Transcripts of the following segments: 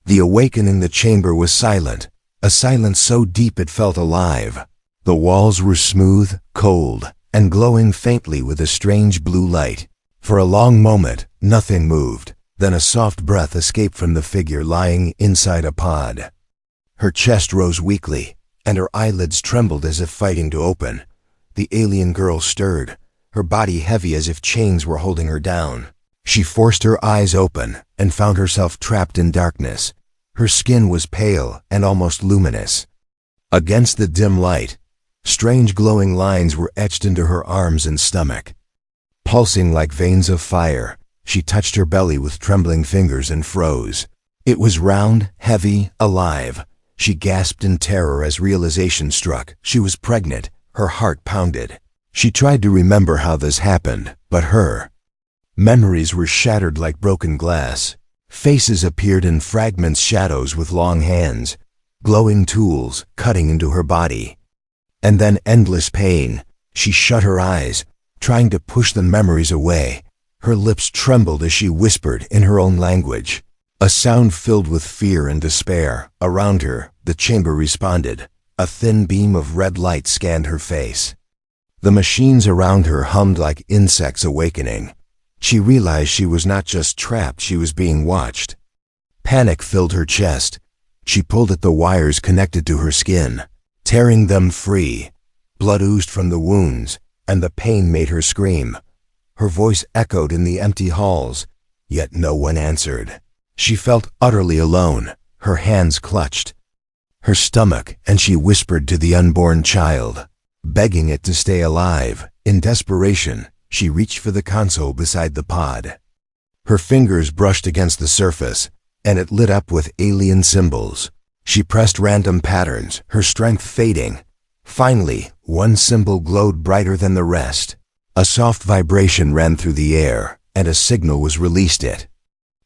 The awakening in the chamber was silent, a silence so deep it felt alive. The walls were smooth, cold, and glowing faintly with a strange blue light. For a long moment, nothing moved. Then a soft breath escaped from the figure lying inside a pod. Her chest rose weakly, and her eyelids trembled as if fighting to open. The alien girl stirred, her body heavy as if chains were holding her down. She forced her eyes open and found herself trapped in darkness. Her skin was pale and almost luminous. Against the dim light, strange glowing lines were etched into her arms and stomach. Pulsing like veins of fire, she touched her belly with trembling fingers and froze. It was round, heavy, alive. She gasped in terror as realization struck. She was pregnant. Her heart pounded. She tried to remember how this happened, but her memories were shattered like broken glass. Faces appeared in fragments, shadows with long hands, glowing tools cutting into her body. And then endless pain. She shut her eyes, trying to push the memories away. Her lips trembled as she whispered in her own language. A sound filled with fear and despair. Around her, the chamber responded. A thin beam of red light scanned her face. The machines around her hummed like insects awakening. She realized she was not just trapped, she was being watched. Panic filled her chest. She pulled at the wires connected to her skin, tearing them free. Blood oozed from the wounds, and the pain made her scream. Her voice echoed in the empty halls, yet no one answered. She felt utterly alone, her hands clutched her stomach, and she whispered to the unborn child, begging it to stay alive. In desperation, she reached for the console beside the pod. Her fingers brushed against the surface, and it lit up with alien symbols. She pressed random patterns, her strength fading. Finally, one symbol glowed brighter than the rest. A soft vibration ran through the air, and a signal was released. It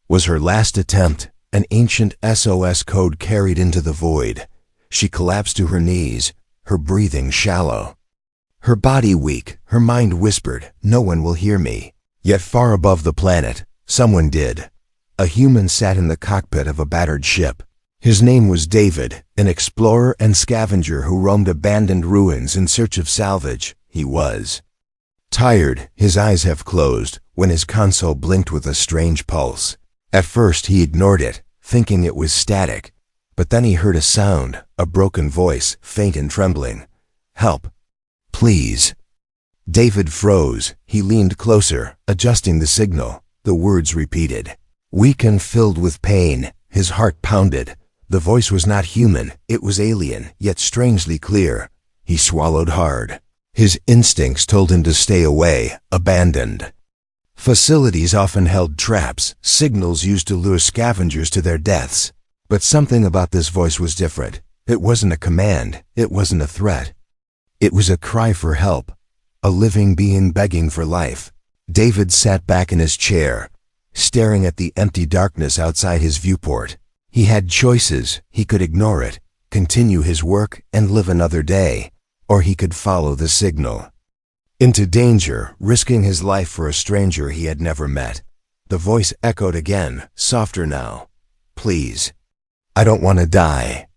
was her last attempt, an ancient SOS code carried into the void. She collapsed to her knees, her breathing shallow. Her body weak, her mind whispered, "No one will hear me." Yet far above the planet, someone did. A human sat in the cockpit of a battered ship. His name was David, an explorer and scavenger who roamed abandoned ruins in search of salvage. He was tired, his eyes half closed, when his console blinked with a strange pulse. At first he ignored it, thinking it was static. But then he heard a sound, a broken voice, faint and trembling. "Help. Please." David froze. He leaned closer, adjusting the signal. The words repeated. Weak and filled with pain, his heart pounded. The voice was not human, it was alien, yet strangely clear. He swallowed hard. His instincts told him to stay away, abandoned. Facilities often held traps, signals used to lure scavengers to their deaths. But something about this voice was different. It wasn't a command, it wasn't a threat. It was a cry for help, a living being begging for life. David sat back in his chair, staring at the empty darkness outside his viewport. He had choices. He could ignore it, continue his work, and live another day, or he could follow the signal. Into danger, risking his life for a stranger he had never met. The voice echoed again, softer now. "Please. I don't want to die."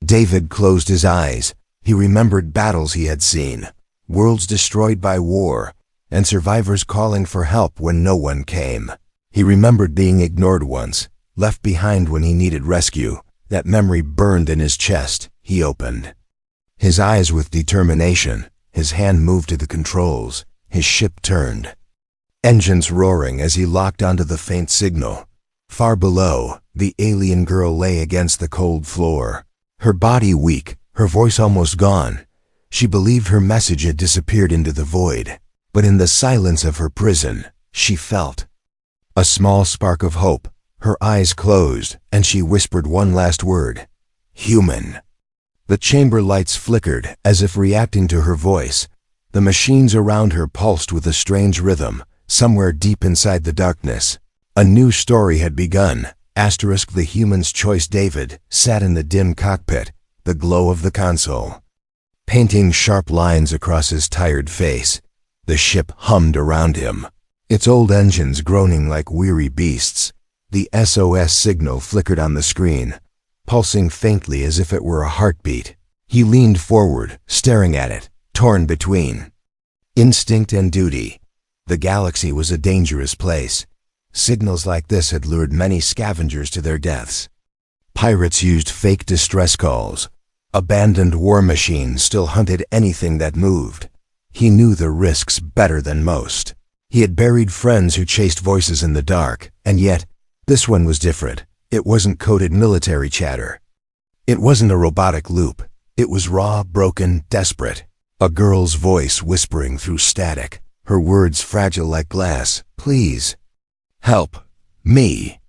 David closed his eyes. He remembered battles he had seen, worlds destroyed by war, and survivors calling for help when no one came. He remembered being ignored once, left behind when he needed rescue. That memory burned in his chest. He opened his eyes with determination. His hand moved to the controls. His ship turned, engines roaring as he locked onto the faint signal. Far below, the alien girl lay against the cold floor, her body weak, her voice almost gone. She believed her message had disappeared into the void, but in the silence of her prison, she felt a small spark of hope. Her eyes closed, and she whispered one last word. "Human." The chamber lights flickered, as if reacting to her voice. The machines around her pulsed with a strange rhythm, somewhere deep inside the darkness. A new story had begun. The human's choice. David sat in the dim cockpit, the glow of the console painting sharp lines across his tired face. The ship hummed around him, its old engines groaning like weary beasts. The SOS signal flickered on the screen, pulsing faintly as if it were a heartbeat. He leaned forward, staring at it, torn between instinct and duty. The galaxy was a dangerous place. Signals like this had lured many scavengers to their deaths. Pirates used fake distress calls. Abandoned war machines still hunted anything that moved. He knew the risks better than most. He had buried friends who chased voices in the dark, and yet, this one was different. It wasn't coded military chatter. It wasn't a robotic loop. It was raw, broken, desperate. A girl's voice whispering through static, her words fragile like glass. Please. Help. Me.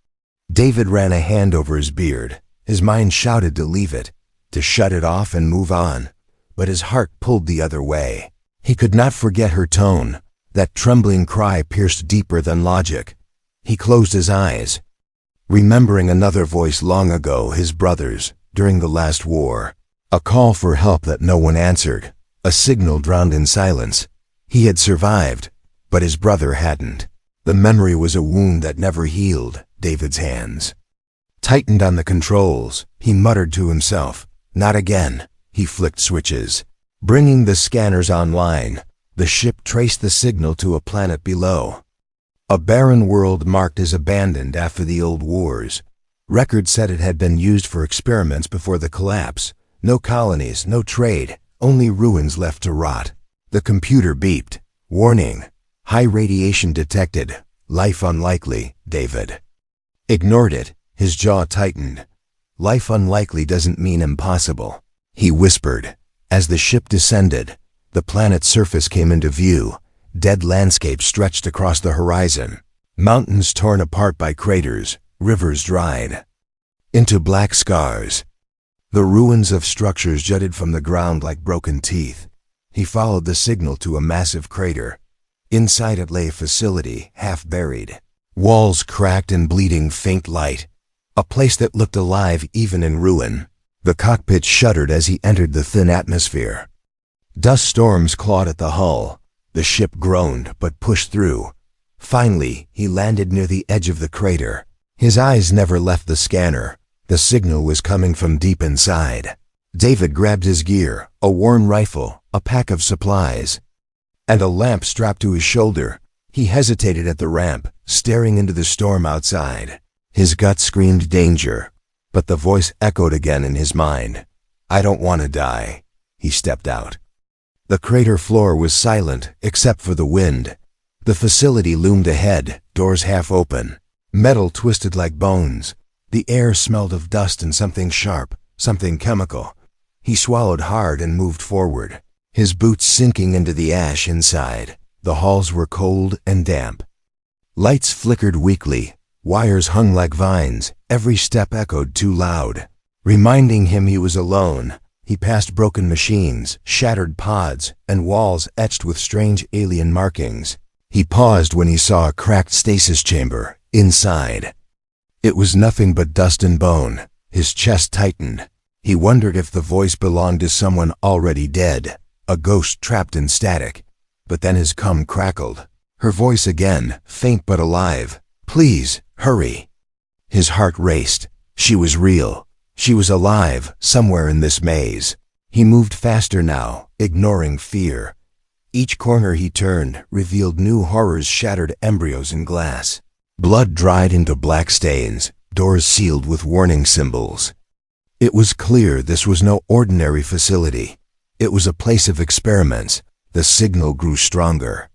David ran a hand over his beard. His mind shouted to leave it, to shut it off and move on. But his heart pulled the other way. He could not forget her tone. That trembling cry pierced deeper than logic. He closed his eyes, remembering another voice long ago, his brother's, during the last war. A call for help that no one answered. A signal drowned in silence. He had survived, but his brother hadn't. The memory was a wound that never healed. David's hands tightened on the controls. He muttered to himself, "Not again." He flicked switches, bringing the scanners online. The ship traced the signal to a planet below. A barren world marked as abandoned after the old wars. Records said it had been used for experiments before the collapse. No colonies, no trade, only ruins left to rot. The computer beeped. Warning. High radiation detected. Life unlikely. David ignored it. His jaw tightened. Life unlikely doesn't mean impossible, he whispered. As the ship descended, the planet's surface came into view. Dead landscape stretched across the horizon. Mountains torn apart by craters, rivers dried into black scars. The ruins of structures jutted from the ground like broken teeth. He followed the signal to a massive crater. Inside it lay a facility, half buried. Walls cracked and bleeding faint light. A place that looked alive even in ruin. The cockpit shuddered as he entered the thin atmosphere. Dust storms clawed at the hull. The ship groaned, but pushed through. Finally, he landed near the edge of the crater. His eyes never left the scanner. The signal was coming from deep inside. David grabbed his gear, a worn rifle, a pack of supplies, and a lamp strapped to his shoulder. He hesitated at the ramp, staring into the storm outside. His gut screamed danger, but the voice echoed again in his mind. "I don't want to die." He stepped out. The crater floor was silent, except for the wind. The facility loomed ahead, doors half open. Metal twisted like bones. The air smelled of dust and something sharp, something chemical. He swallowed hard and moved forward, his boots sinking into the ash inside. The halls were cold and damp. Lights flickered weakly. Wires hung like vines. Every step echoed too loud, reminding him he was alone. He passed broken machines, shattered pods, and walls etched with strange alien markings. He paused when he saw a cracked stasis chamber. Inside, it was nothing but dust and bone. His chest tightened. He wondered if the voice belonged to someone already dead, a ghost trapped in static. But then his cum crackled. Her voice again, faint but alive. "Please, hurry." His heart raced. She was real. She was alive, somewhere in this maze. He moved faster now, ignoring fear. Each corner he turned revealed new horrors, shattered embryos in glass. Blood dried into black stains, doors sealed with warning symbols. It was clear this was no ordinary facility. It was a place of experiments. The signal grew stronger,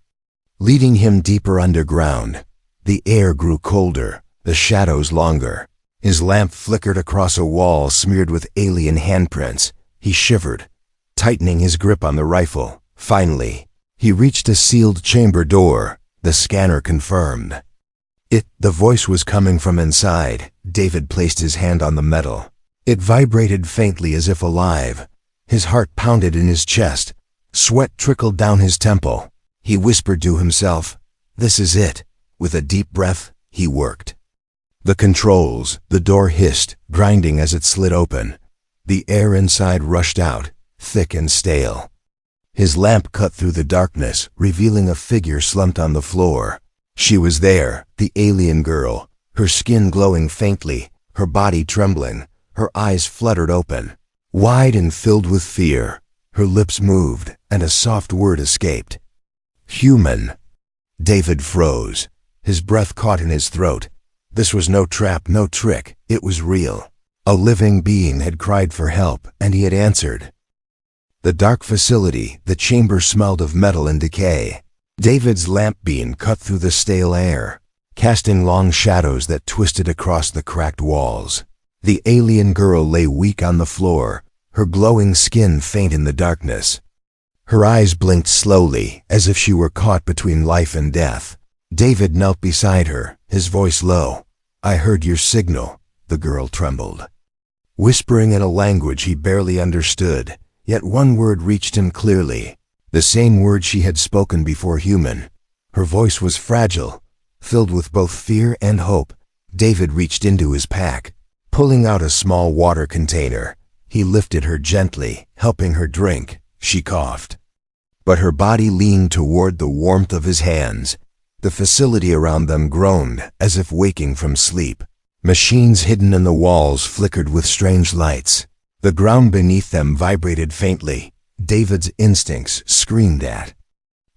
leading him deeper underground. The air grew colder, the shadows longer. His lamp flickered across a wall smeared with alien handprints. He shivered, tightening his grip on the rifle. Finally, he reached a sealed chamber door. The scanner confirmed. The voice was coming from inside. David placed his hand on the metal. It vibrated faintly as if alive. His heart pounded in his chest. Sweat trickled down his temple. He whispered to himself, "This is it." With a deep breath, he worked. The controls, the door hissed, grinding as it slid open. The air inside rushed out, thick and stale. His lamp cut through the darkness, revealing a figure slumped on the floor. She was there, the alien girl, her skin glowing faintly, her body trembling, her eyes fluttered open, wide and filled with fear. Her lips moved, and a soft word escaped. Human. David froze. His breath caught in his throat. This was no trap, no trick. It was real. A living being had cried for help, and he had answered. The dark facility, the chamber smelled of metal and decay. David's lamp beam cut through the stale air, casting long shadows that twisted across the cracked walls. The alien girl lay weak on the floor, her glowing skin faint in the darkness. Her eyes blinked slowly, as if she were caught between life and death. David knelt beside her, his voice low. "I heard your signal," the girl trembled, whispering in a language he barely understood, yet one word reached him clearly, the same word she had spoken before human. Her voice was fragile, filled with both fear and hope. David reached into his pack, pulling out a small water container. He lifted her gently, helping her drink. She coughed, but her body leaned toward the warmth of his hands. The facility around them groaned, as if waking from sleep. Machines hidden in the walls flickered with strange lights. The ground beneath them vibrated faintly. David's instincts screamed at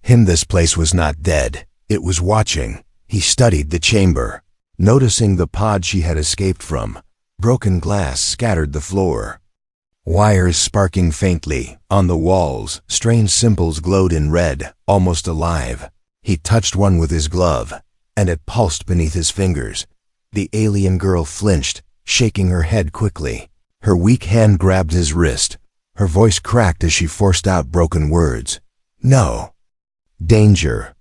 him. This place was not dead. It was watching. He studied the chamber, noticing the pod she had escaped from. Broken glass scattered the floor, wires sparking faintly. On the walls, strange symbols glowed in red, almost alive. He touched one with his glove, and it pulsed beneath his fingers. The alien girl flinched, shaking her head quickly. Her weak hand grabbed his wrist. Her voice cracked as she forced out broken words. "No." "Danger."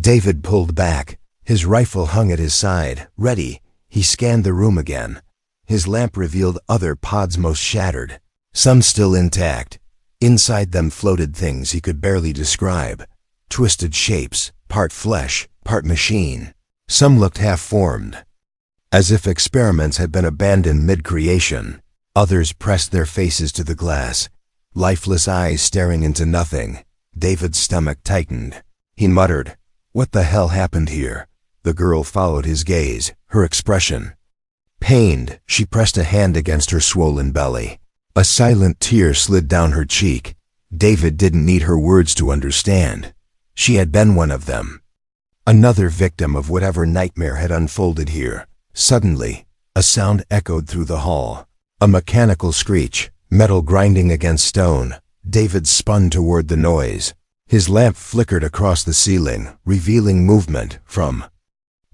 David pulled back. His rifle hung at his side, ready. He scanned the room again. His lamp revealed other pods, most shattered, some still intact. Inside them floated things he could barely describe. Twisted shapes, part flesh, part machine. Some looked half-formed, as if experiments had been abandoned mid-creation. Others pressed their faces to the glass, lifeless eyes staring into nothing. David's stomach tightened. He muttered, "What the hell happened here?" The girl followed his gaze, her expression pained. She pressed a hand against her swollen belly. A silent tear slid down her cheek. David didn't need her words to understand. She had been one of them. Another victim of whatever nightmare had unfolded here. Suddenly, a sound echoed through the hall. A mechanical screech, metal grinding against stone. David spun toward the noise. His lamp flickered across the ceiling, revealing movement. From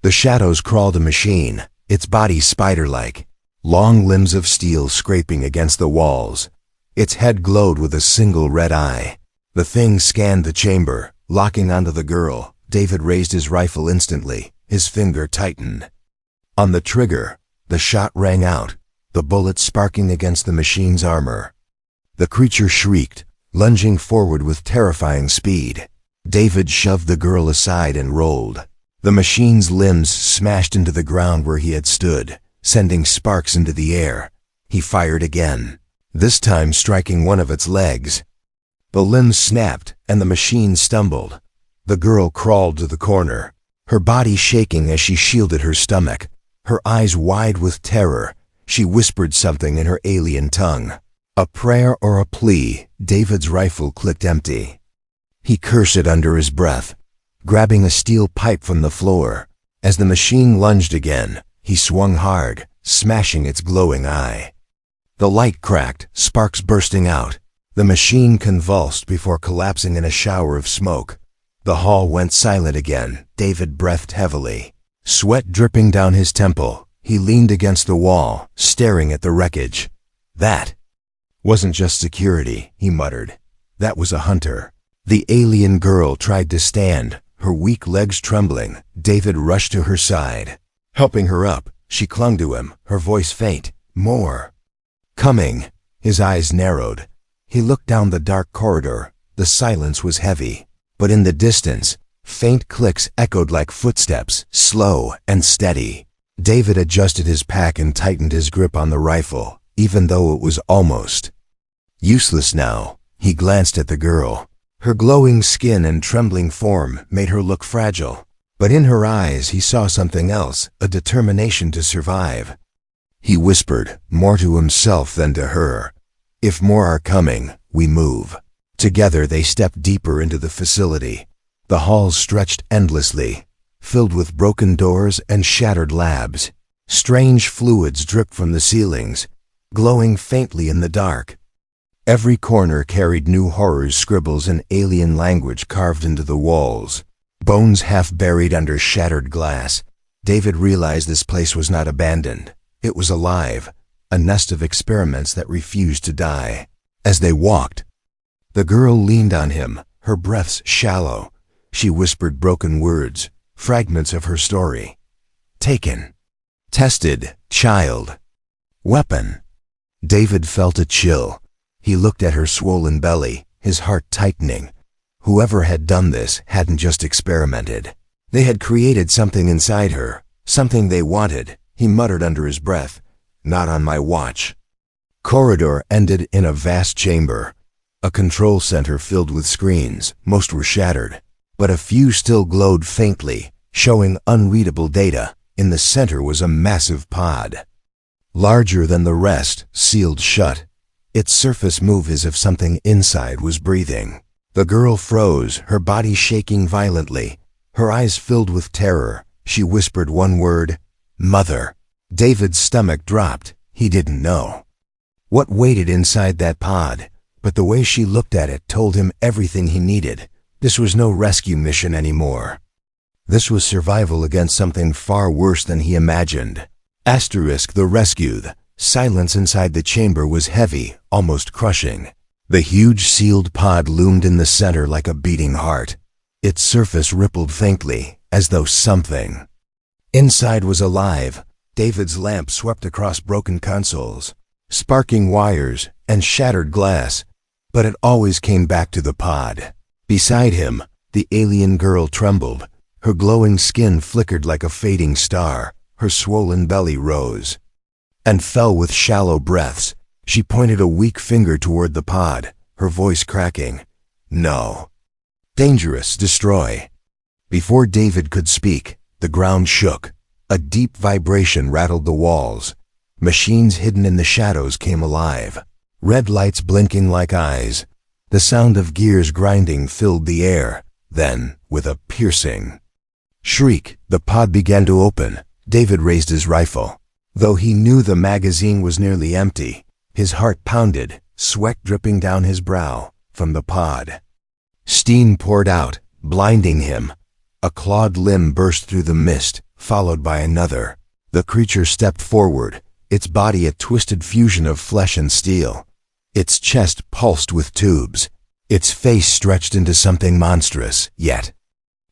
the shadows crawled a machine, its body spider-like, long limbs of steel scraping against the walls. Its head glowed with a single red eye. The thing scanned the chamber, locking onto the girl. David raised his rifle instantly. His finger tightened on the trigger. The shot rang out, the bullet sparking against the machine's armor. The creature shrieked, lunging forward with terrifying speed. David shoved the girl aside and rolled. The machine's limbs smashed into the ground where he had stood, sending sparks into the air. He fired again, this time striking one of its legs. The limbs snapped, and the machine stumbled. The girl crawled to the corner, her body shaking as she shielded her stomach, her eyes wide with terror. She whispered something in her alien tongue. A prayer or a plea. David's rifle clicked empty. He cursed it under his breath, grabbing a steel pipe from the floor. As the machine lunged again, he swung hard, smashing its glowing eye. The light cracked, sparks bursting out. The machine convulsed before collapsing in a shower of smoke. The hall went silent again. David breathed heavily, sweat dripping down his temple. He leaned against the wall, staring at the wreckage. "That wasn't just security," he muttered. "That was a hunter." The alien girl tried to stand, her weak legs trembling. David rushed to her side, helping her up. She clung to him, her voice faint. "More coming." His eyes narrowed. He looked down the dark corridor. The silence was heavy, but in the distance, faint clicks echoed like footsteps, slow and steady. David adjusted his pack and tightened his grip on the rifle, even though it was almost useless now. He glanced at the girl. Her glowing skin and trembling form made her look fragile. But in her eyes he saw something else, a determination to survive. He whispered, more to himself than to her, "If more are coming, we move." Together they stepped deeper into the facility. The halls stretched endlessly, filled with broken doors and shattered labs. Strange fluids dripped from the ceilings, glowing faintly in the dark. Every corner carried new horrors, scribbles in alien language carved into the walls. Bones half buried under shattered glass. David realized this place was not abandoned. It was alive, a nest of experiments that refused to die. As they walked, the girl leaned on him, her breaths shallow. She whispered broken words, fragments of her story. Taken. Tested. Child. Weapon. David felt a chill. He looked at her swollen belly, his heart tightening. Whoever had done this hadn't just experimented. They had created something inside her, something they wanted. He muttered under his breath, "Not on my watch." Corridor ended in a vast chamber, a control center filled with screens. Most were shattered, but a few still glowed faintly, showing unreadable data. In the center was a massive pod, larger than the rest, sealed shut. Its surface moved as if something inside was breathing. The girl froze, her body shaking violently, her eyes filled with terror. She whispered one word, "Mother." David's stomach dropped. He didn't know what waited inside that pod, but the way she looked at it told him everything he needed. This was no rescue mission anymore. This was survival against something far worse than he imagined. The rescued. Silence inside the chamber was heavy, almost crushing. The huge sealed pod loomed in the center like a beating heart. Its surface rippled faintly, as though something inside was alive. David's lamp swept across broken consoles, sparking wires and shattered glass, but it always came back to the pod. Beside him, the alien girl trembled. Her glowing skin flickered like a fading star. Her swollen belly rose and fell with shallow breaths. She pointed a weak finger toward the pod, her voice cracking. "No. Dangerous. Destroy." Before David could speak, the ground shook. A deep vibration rattled the walls. Machines hidden in the shadows came alive, red lights blinking like eyes. The sound of gears grinding filled the air. Then, with a piercing shriek, the pod began to open. David raised his rifle. Though he knew the magazine was nearly empty, his heart pounded, sweat dripping down his brow. From the pod, steam poured out, blinding him. A clawed limb burst through the mist, followed by another. The creature stepped forward, its body a twisted fusion of flesh and steel. Its chest pulsed with tubes. Its face stretched into something monstrous, yet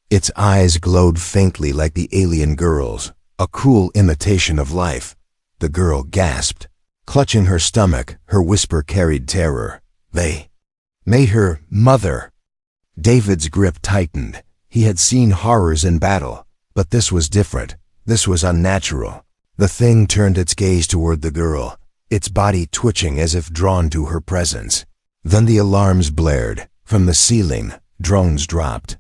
its eyes glowed faintly like the alien girl's, a cruel imitation of life. The girl gasped, clutching her stomach. Her whisper carried terror. "They made her mother." David's grip tightened. He had seen horrors in battle, but this was different. This was unnatural. The thing turned its gaze toward the girl, its body twitching as if drawn to her presence. Then the alarms blared. From the ceiling, drones dropped,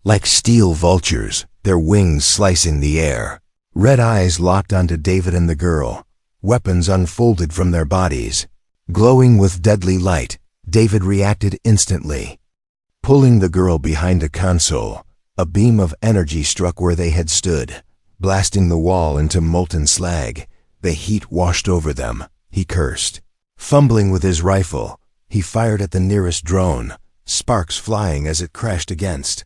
like steel vultures, their wings slicing the air. Red eyes locked onto David and the girl. Weapons unfolded from their bodies, glowing with deadly light. David reacted instantly. Pulling the girl behind a console, a beam of energy struck where they had stood, blasting the wall into molten slag. The heat washed over them. He cursed. Fumbling with his rifle, he fired at the nearest drone, sparks flying as it crashed against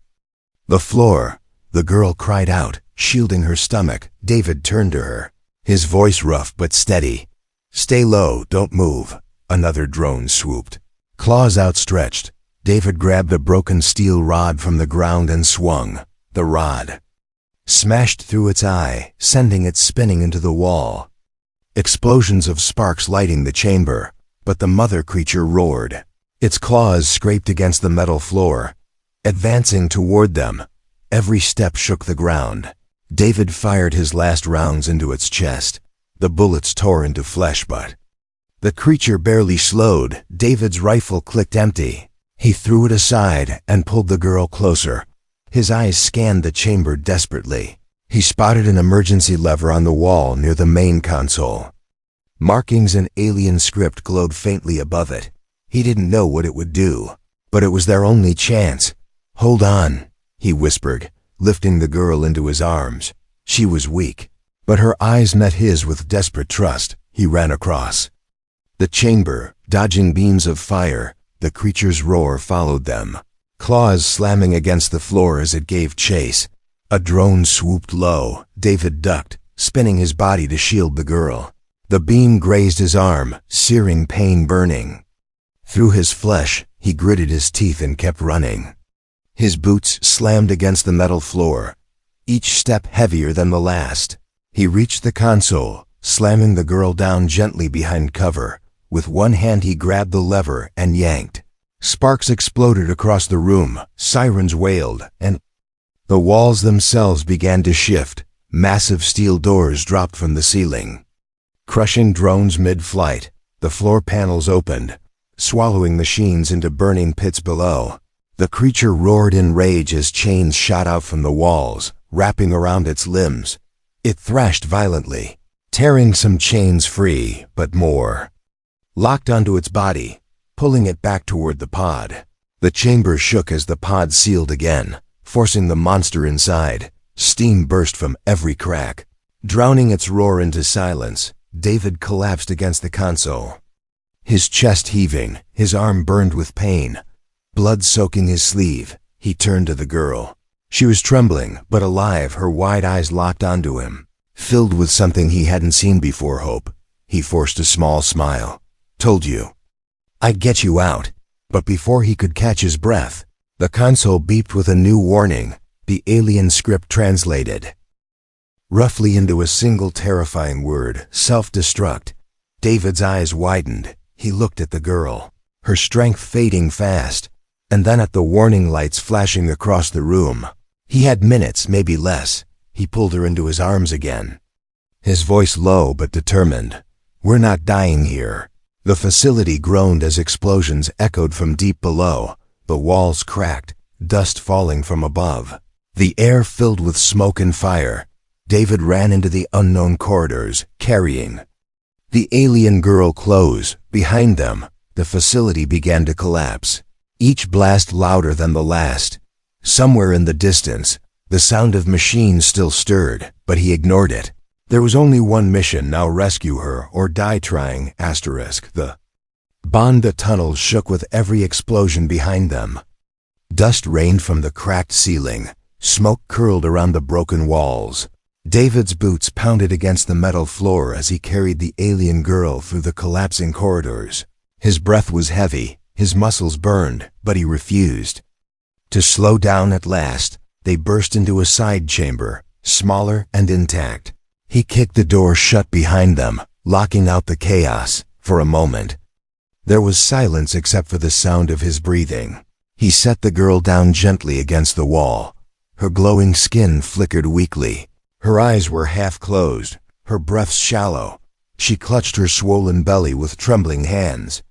the floor. The girl cried out, shielding her stomach. David turned to her, his voice rough but steady. "Stay low, don't move." Another drone swooped, claws outstretched. David grabbed a broken steel rod from the ground and swung. The rod smashed through its eye, sending it spinning into the wall. Explosions of sparks lighting the chamber, but the mother creature roared. Its claws scraped against the metal floor, advancing toward them. Every step shook the ground. David fired his last rounds into its chest. The bullets tore into flesh, but the creature barely slowed. David's rifle clicked empty. He threw it aside and pulled the girl closer, His eyes scanned the chamber desperately. He spotted an emergency lever on the wall near the main console. Markings in alien script glowed faintly above it. He didn't know what it would do, but it was their only chance. "Hold on," he whispered, lifting the girl into his arms. She was weak, but her eyes met his with desperate trust. He ran across the chamber, dodging beams of fire. The creature's roar followed them, claws slamming against the floor as it gave chase. A drone swooped low. David ducked, spinning his body to shield the girl. The beam grazed his arm, searing pain burning through his flesh. He gritted his teeth and kept running. His boots slammed against the metal floor, each step heavier than the last. He reached the console, slamming the girl down gently behind cover. With one hand he grabbed the lever and yanked. Sparks exploded across the room, sirens wailed, and the walls themselves began to shift. Massive steel doors dropped from the ceiling, crushing drones mid-flight. The floor panels opened, swallowing machines into burning pits below. The creature roared in rage as chains shot out from the walls, wrapping around its limbs. It thrashed violently, tearing some chains free, but more locked onto its body, pulling it back toward the pod. The chamber shook as the pod sealed again, forcing the monster inside. Steam burst from every crack, drowning its roar into silence. David collapsed against the console, his chest heaving, his arm burned with pain, blood soaking his sleeve. He turned to the girl. She was trembling, but alive, her wide eyes locked onto him, filled with something he hadn't seen before. Hope. He forced a small smile. "Told you I'd get you out." But before he could catch his breath, the console beeped with a new warning. The alien script translated roughly into a single terrifying word: self-destruct. David's eyes widened. He looked at the girl, her strength fading fast, and then at the warning lights flashing across the room. He had minutes, maybe less. He pulled her into his arms again, his voice low but determined. "We're not dying here." The facility groaned as explosions echoed from deep below. The walls cracked, dust falling from above. The air filled with smoke and fire. David ran into the unknown corridors, carrying the alien girl close. Behind them, the facility began to collapse, each blast louder than the last. Somewhere in the distance, the sound of machines still stirred, but he ignored it. There was only one mission now: rescue her or die trying. The Bonda tunnels shook with every explosion behind them. Dust rained from the cracked ceiling. Smoke curled around the broken walls. David's boots pounded against the metal floor as he carried the alien girl through the collapsing corridors. His breath was heavy, his muscles burned, but he refused to slow down. At last, they burst into a side chamber, smaller and intact. He kicked the door shut behind them, locking out the chaos. For a moment, there was silence except for the sound of his breathing. He set the girl down gently against the wall. Her glowing skin flickered weakly. Her eyes were half closed, her breath shallow. She clutched her swollen belly with trembling hands.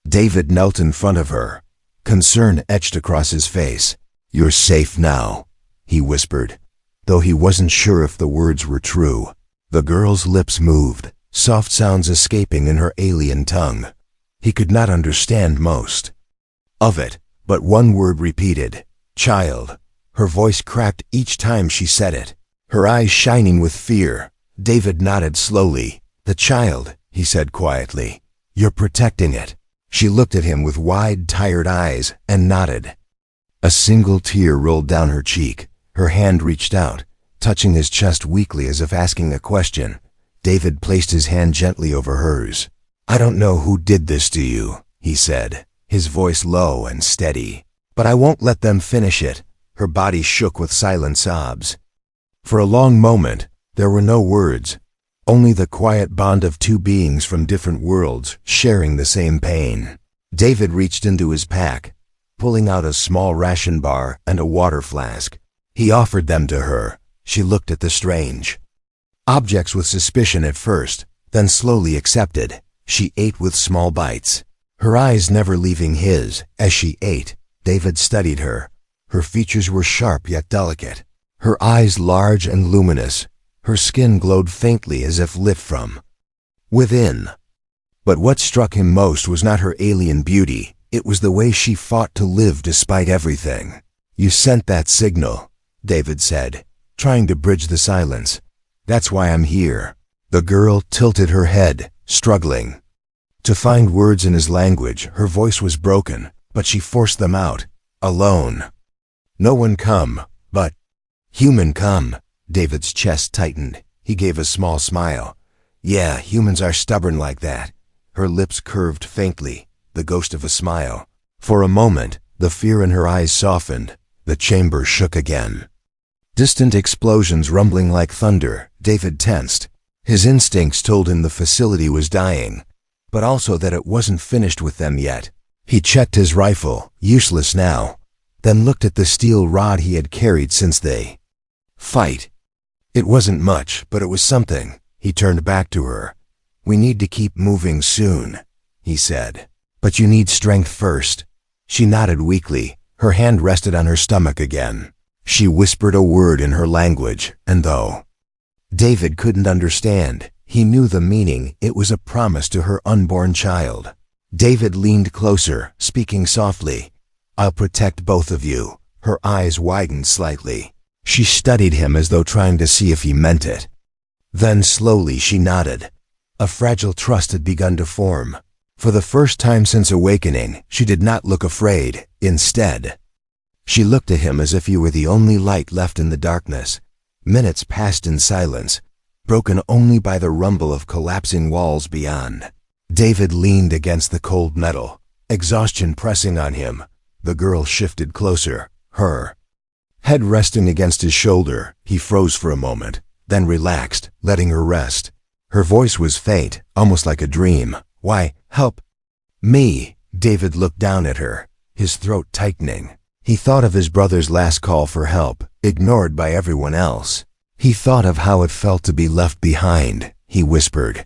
David knelt in front of her, concern etched across his face. "You're safe now," he whispered, though he wasn't sure if the words were true. The girl's lips moved, soft sounds escaping in her alien tongue. He could not understand most of it, but one word repeated: "Child." Her voice cracked each time she said it, her eyes shining with fear. David nodded slowly. "The child," he said quietly. "You're protecting it." She looked at him with wide, tired eyes and nodded. A single tear rolled down her cheek. Her hand reached out, touching his chest weakly as if asking a question. David placed his hand gently over hers. "I don't know who did this to you," he said, his voice low and steady, "but I won't let them finish it." Her body shook with silent sobs. For a long moment, there were no words, only the quiet bond of two beings from different worlds sharing the same pain. David reached into his pack, pulling out a small ration bar and a water flask. He offered them to her. She looked at the strange objects with suspicion at first, then slowly accepted. She ate with small bites, her eyes never leaving his. As she ate, David studied her. Her features were sharp yet delicate, her eyes large and luminous. Her skin glowed faintly as if lit from within. But what struck him most was not her alien beauty, it was the way she fought to live despite everything. "You sent that signal," David said, trying to bridge the silence. "That's why I'm here." The girl tilted her head, struggling to find words in his language. Her voice was broken, but she forced them out. "Alone. No one come, but human come." David's chest tightened. He gave a small smile. "Yeah, humans are stubborn like that." Her lips curved faintly, the ghost of a smile. For a moment, the fear in her eyes softened. The chamber shook again. Distant explosions rumbling like thunder. David tensed. His instincts told him the facility was dying, but also that it wasn't finished with them yet. He checked his rifle, useless now, then looked at the steel rod he had carried since they fight. It wasn't much, but it was something. He turned back to her. "We need to keep moving soon," he said. "But you need strength first." She nodded weakly. Her hand rested on her stomach again. She whispered a word in her language, and though David couldn't understand, he knew the meaning. It was a promise to her unborn child. David leaned closer, speaking softly. "I'll protect both of you." Her eyes widened slightly. She studied him as though trying to see if he meant it. Then slowly she nodded. A fragile trust had begun to form. For the first time since awakening, she did not look afraid. Instead, she looked at him as if he were the only light left in the darkness. Minutes passed in silence, broken only by the rumble of collapsing walls beyond. David leaned against the cold metal, exhaustion pressing on him. The girl shifted closer, her head resting against his shoulder. He froze for a moment, then relaxed, letting her rest. Her voice was faint, almost like a dream. "Why, help me." David looked down at her, his throat tightening. He thought of his brother's last call for help, ignored by everyone else. He thought of how it felt to be left behind. He whispered,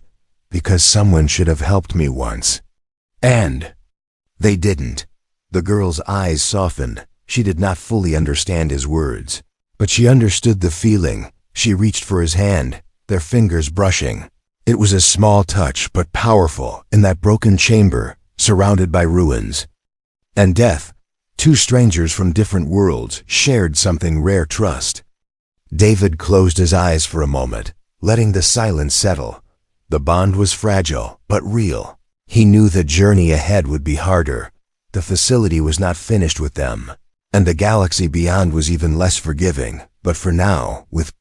"Because someone should have helped me once. And they didn't." The girl's eyes softened. She did not fully understand his words, but she understood the feeling. She reached for his hand, their fingers brushing. It was a small touch, but powerful, in that broken chamber, surrounded by ruins and death. Two strangers from different worlds shared something rare: trust. David closed his eyes for a moment, letting the silence settle. The bond was fragile, but real. He knew the journey ahead would be harder. The facility was not finished with them, and the galaxy beyond was even less forgiving. But for now, with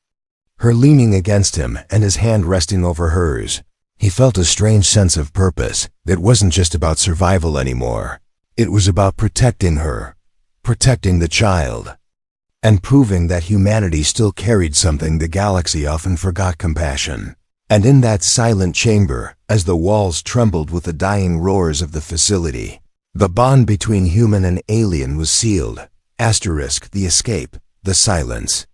her leaning against him and his hand resting over hers, he felt a strange sense of purpose. It wasn't just about survival anymore. It was about protecting her, protecting the child, and proving that humanity still carried something the galaxy often forgot: compassion. And in that silent chamber, as the walls trembled with the dying roars of the facility, the bond between human and alien was sealed. The escape, the silence,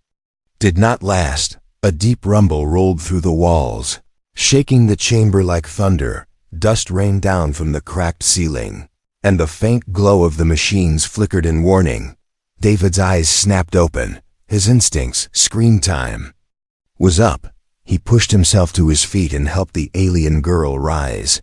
did not last. A deep rumble rolled through the walls, shaking the chamber like thunder. Dust rained down from the cracked ceiling, and the faint glow of the machines flickered in warning. David's eyes snapped open. His instincts, screen time, was up. He pushed himself to his feet and helped the alien girl rise.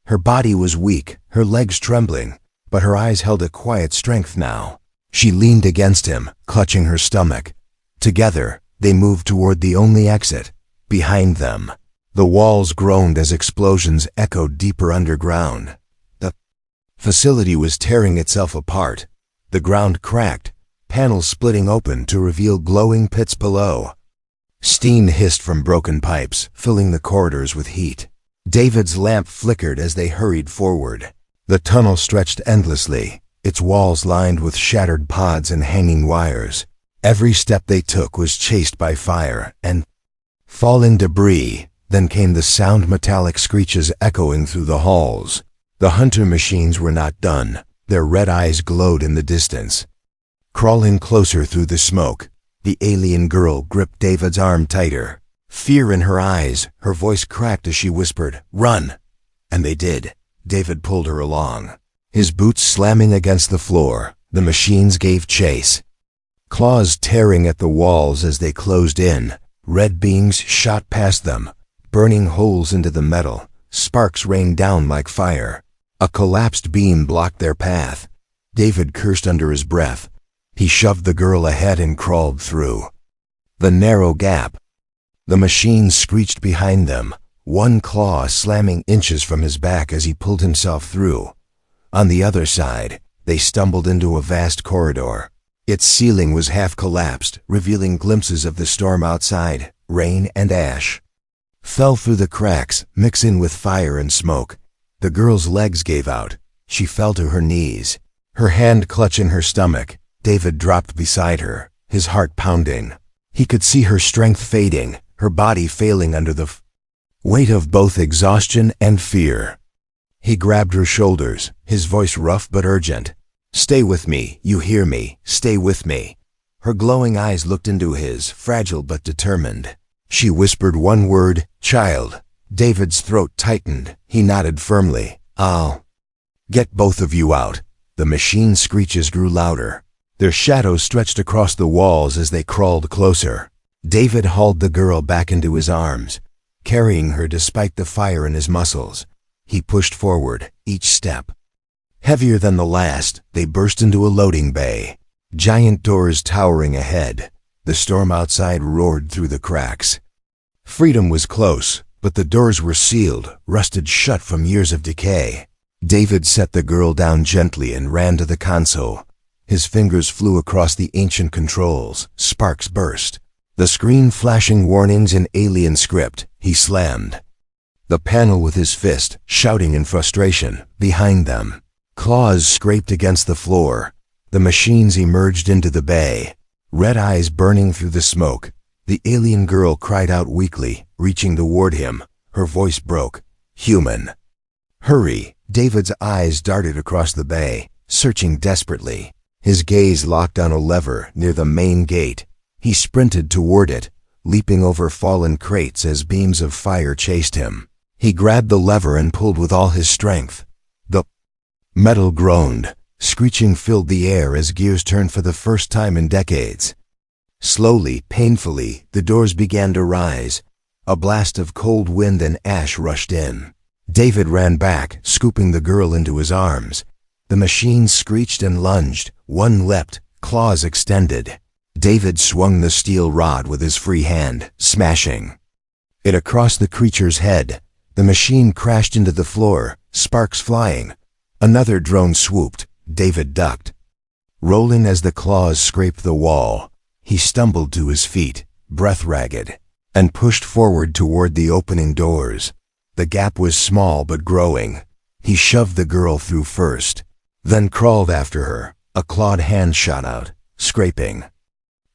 Her body was weak, her legs trembling, but her eyes held a quiet strength now. She leaned against him, clutching her stomach. Together, they moved toward the only exit. Behind them, the walls groaned as explosions echoed deeper underground. The facility was tearing itself apart. The ground cracked, panels splitting open to reveal glowing pits below. Steam hissed from broken pipes, filling the corridors with heat. David's lamp flickered as they hurried forward. The tunnel stretched endlessly, its walls lined with shattered pods and hanging wires. Every step they took was chased by fire and falling debris. Then came the sound, metallic screeches echoing through the halls. The hunter machines were not done. Their red eyes glowed in the distance. Crawling closer through the smoke, the alien girl gripped David's arm tighter. Fear in her eyes, her voice cracked as she whispered, "Run!" And they did. David pulled her along, his boots slamming against the floor. The machines gave chase, claws tearing at the walls as they closed in. Red beams shot past them, burning holes into the metal. Sparks rained down like fire. A collapsed beam blocked their path. David cursed under his breath. He shoved the girl ahead and crawled through the narrow gap. The machine screeched behind them, one claw slamming inches from his back as he pulled himself through. On the other side, they stumbled into a vast corridor. Its ceiling was half collapsed, revealing glimpses of the storm outside. Rain and ash fell through the cracks, mixing with fire and smoke. The girl's legs gave out. She fell to her knees, her hand clutching her stomach. David dropped beside her, his heart pounding. He could see her strength fading, her body failing under the weight of both exhaustion and fear. He grabbed her shoulders, his voice rough but urgent. "Stay with me, you hear me, stay with me." Her glowing eyes looked into his, fragile but determined. She whispered one word, "Child." David's throat tightened. He nodded firmly. "I'll get both of you out." The machine screeches grew louder. Their shadows stretched across the walls as they crawled closer. David hauled the girl back into his arms, carrying her despite the fire in his muscles. He pushed forward, each step heavier than the last. They burst into a loading bay, giant doors towering ahead. The storm outside roared through the cracks. Freedom was close, but the doors were sealed, rusted shut from years of decay. David set the girl down gently and ran to the console. His fingers flew across the ancient controls. Sparks burst, the screen flashing warnings in alien script. He slammed the panel with his fist, shouting in frustration. Behind them, claws scraped against the floor. The machines emerged into the bay, red eyes burning through the smoke. The alien girl cried out weakly, reaching toward him. Her voice broke. "Human, hurry!" David's eyes darted across the bay, searching desperately. His gaze locked on a lever near the main gate. He sprinted toward it, leaping over fallen crates as beams of fire chased him. He grabbed the lever and pulled with all his strength. The metal groaned. Screeching filled the air as gears turned for the first time in decades. Slowly, painfully, the doors began to rise. A blast of cold wind and ash rushed in. David ran back, scooping the girl into his arms. The machine screeched and lunged. One leapt, claws extended. David swung the steel rod with his free hand, smashing it across the creature's head. The machine crashed into the floor, sparks flying. Another drone swooped. David ducked, rolling as the claws scraped the wall. He stumbled to his feet, breath ragged, and pushed forward toward the opening doors. The gap was small but growing. He shoved the girl through first, then crawled after her. A clawed hand shot out, scraping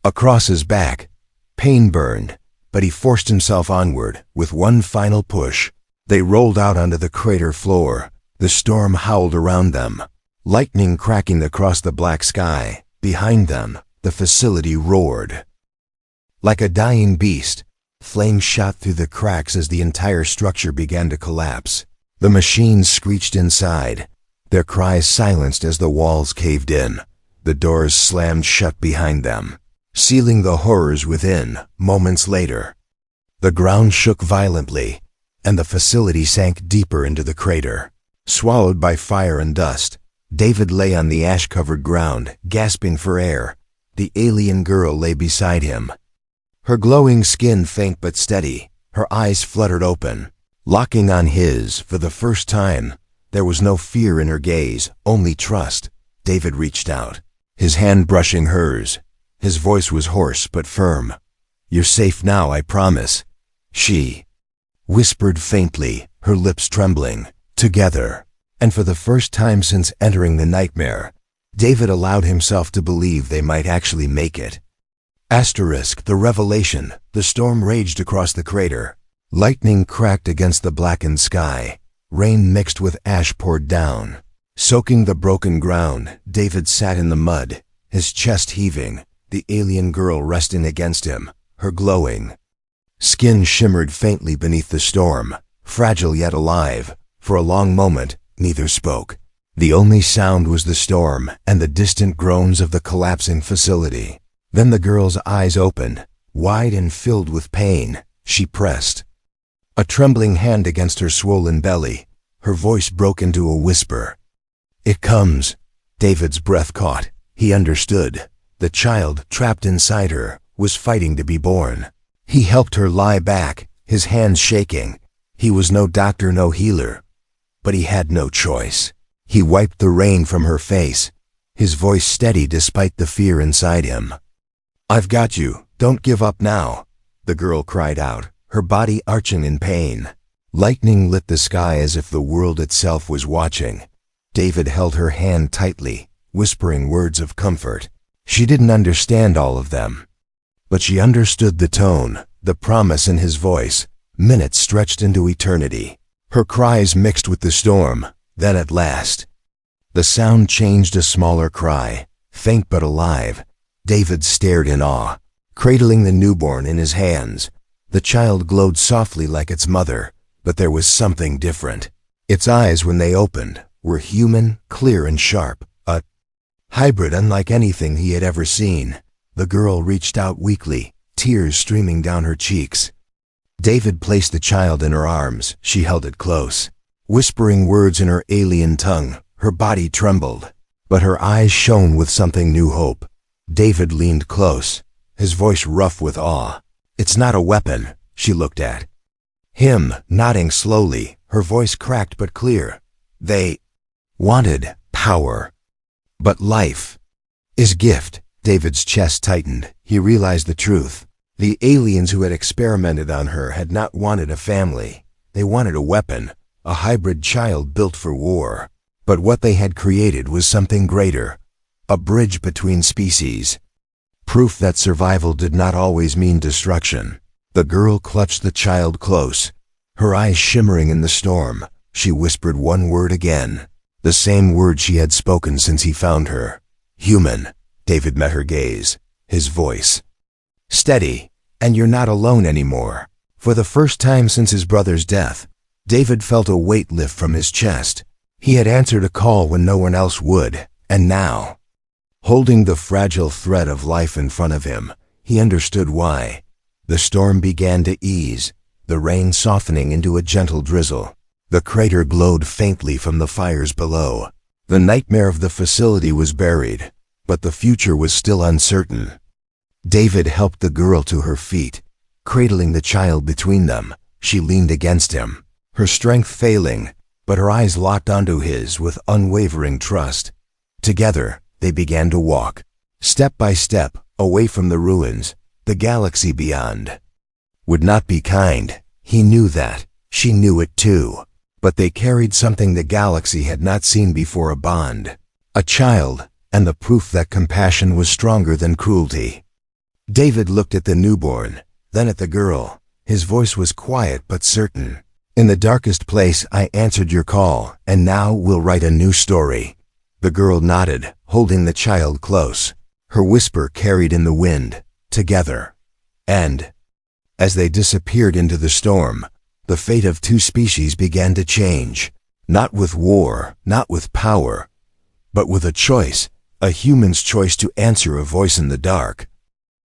across his back. Pain burned, but he forced himself onward. With one final push, they rolled out onto the crater floor. The storm howled around them, lightning cracking across the black sky. Behind them, the facility roared like a dying beast. Flames shot through the cracks as the entire structure began to collapse. The machines screeched inside, their cries silenced as the walls caved in. The doors slammed shut behind them, sealing the horrors within. Moments later, the ground shook violently, and the facility sank deeper into the crater. Swallowed by fire and dust, David lay on the ash-covered ground, gasping for air. The alien girl lay beside him, her glowing skin faint but steady. Her eyes fluttered open, locking on his for the first time. There was no fear in her gaze, only trust. David reached out, his hand brushing hers. His voice was hoarse but firm. "You're safe now, I promise," she whispered faintly, her lips trembling. Together, and for the first time since entering the nightmare, David allowed himself to believe they might actually make it. The revelation. The storm raged across the crater. Lightning cracked against the blackened sky. Rain mixed with ash poured down, soaking the broken ground. David sat in the mud, his chest heaving, the alien girl resting against him. Her glowing skin shimmered faintly beneath the storm, fragile yet alive. For a long moment, neither spoke. The only sound was the storm and the distant groans of the collapsing facility. Then the girl's eyes opened, wide and filled with pain. She pressed a trembling hand against her swollen belly. Her voice broke into a whisper. "It comes." David's breath caught. He understood. The child, trapped inside her, was fighting to be born. He helped her lie back, his hands shaking. He was no doctor, no healer. But he had no choice. He wiped the rain from her face, his voice steady despite the fear inside him. "I've got you. Don't give up now," the girl cried out, her body arching in pain. Lightning lit the sky as if the world itself was watching. David held her hand tightly, whispering words of comfort. She didn't understand all of them, but she understood the tone, the promise in his voice. Minutes stretched into eternity. Her cries mixed with the storm. Then at last, the sound changed, a smaller cry, faint but alive. David stared in awe, cradling the newborn in his hands. The child glowed softly like its mother, but there was something different. Its eyes, when they opened, were human, clear and sharp, a hybrid unlike anything he had ever seen. The girl reached out weakly, tears streaming down her cheeks. David placed the child in her arms. She held it close, whispering words in her alien tongue. Her body trembled, but her eyes shone with something new, hope. David leaned close, his voice rough with awe. "It's not a weapon." She looked at him, nodding slowly, her voice cracked but clear. "They wanted power, but life is gift." David's chest tightened. He realized the truth. The aliens who had experimented on her had not wanted a family. They wanted a weapon, a hybrid child built for war. But what they had created was something greater, a bridge between species. Proof that survival did not always mean destruction. The girl clutched the child close, her eyes shimmering in the storm. She whispered one word again, the same word she had spoken since he found her. "Human." David met her gaze, his voice steady. "And you're not alone anymore." For the first time since his brother's death, David felt a weight lift from his chest. He had answered a call when no one else would, and now, holding the fragile thread of life in front of him, he understood why. The storm began to ease, the rain softening into a gentle drizzle. The crater glowed faintly from the fires below. The nightmare of the facility was buried, but the future was still uncertain. David helped the girl to her feet, cradling the child between them. She leaned against him, her strength failing, but her eyes locked onto his with unwavering trust. Together, they began to walk, step by step, away from the ruins. The galaxy beyond would not be kind. He knew that. She knew it too. But they carried something the galaxy had not seen before, a bond, a child, and the proof that compassion was stronger than cruelty. David looked at the newborn, then at the girl. His voice was quiet but certain. "In the darkest place, I answered your call, and now we'll write a new story." The girl nodded, holding the child close. Her whisper carried in the wind, "Together." And as they disappeared into the storm, the fate of two species began to change. Not with war, not with power, but with a choice, a human's choice to answer a voice in the dark.